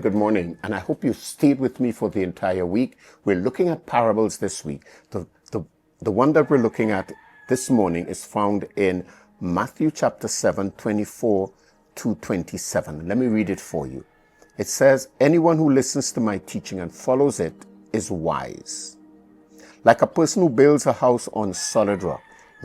good morning. And I hope you stayed with me for the entire week. We're looking at parables this week. The one that we're looking at this morning is found in Matthew chapter 7, 24 to 27. Let me read it for you. It says, anyone who listens to my teaching and follows it is wise, like a person who builds a house on solid rock.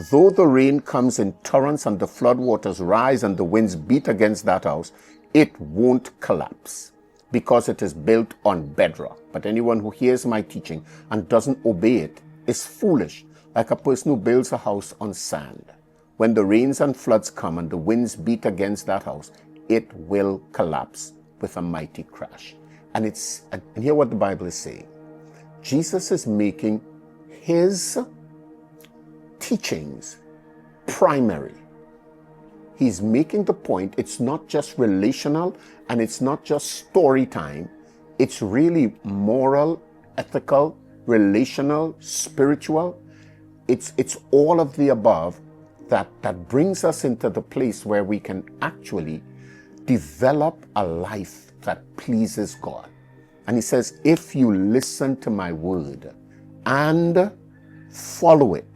Though the rain comes in torrents and the flood waters rise and the winds beat against that house, it won't collapse because it is built on bedrock. But anyone who hears my teaching and doesn't obey it is foolish, like a person who builds a house on sand. When the rains and floods come and the winds beat against that house, it will collapse with a mighty crash. And hear what the Bible is saying. Jesus is making his teachings primary. He's making the point, it's not just relational and it's not just story time. It's really moral, ethical, relational, spiritual. It's all of the above that brings us into the place where we can actually develop a life that pleases God. And he says, if you listen to my word and follow it,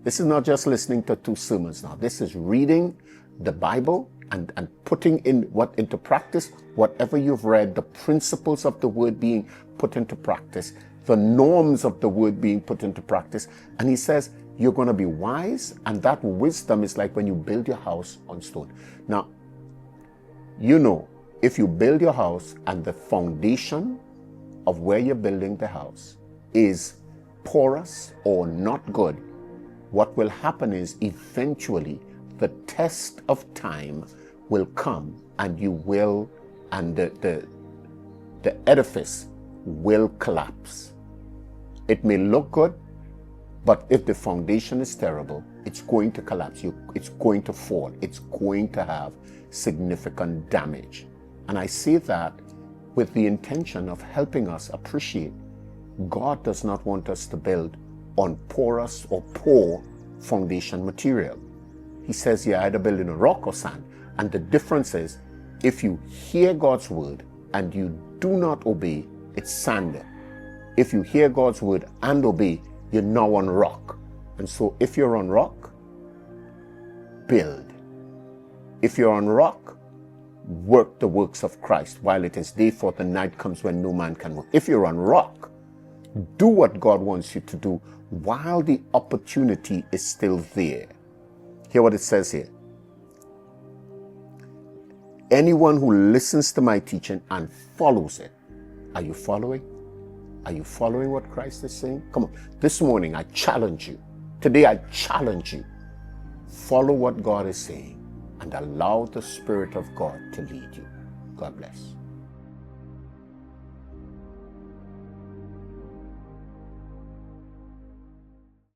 This is not just listening to 2 sermons now. This is reading the Bible and putting into practice whatever you've read, the principles of the word being put into practice, the norms of the word being put into practice. And he says, you're going to be wise, and that wisdom is like when you build your house on stone. Now, you know, if you build your house and the foundation of where you're building the house is porous or not good, what will happen is eventually the test of time will come and the edifice will collapse. It may look good, but if the foundation is terrible, it's going to collapse. It's going to fall. It's going to have significant damage. And I say that with the intention of helping us appreciate God does not want us to build on porous or poor foundation material. He says you're either building on rock or sand. And the difference is, if you hear God's word and you do not obey, it's sand. If you hear God's word and obey, you're now on rock. And so if you're on rock, build. If you're on rock, work the works of Christ while it is day, for the night comes when no man can work. If you're on rock, do what God wants you to do while the opportunity is still there. Hear what it says here. Anyone who listens to my teaching and follows it. Are you following? Are you following what Christ is saying? Come on. This morning, I challenge you. Today, I challenge you. Follow what God is saying and allow the Spirit of God to lead you. God bless.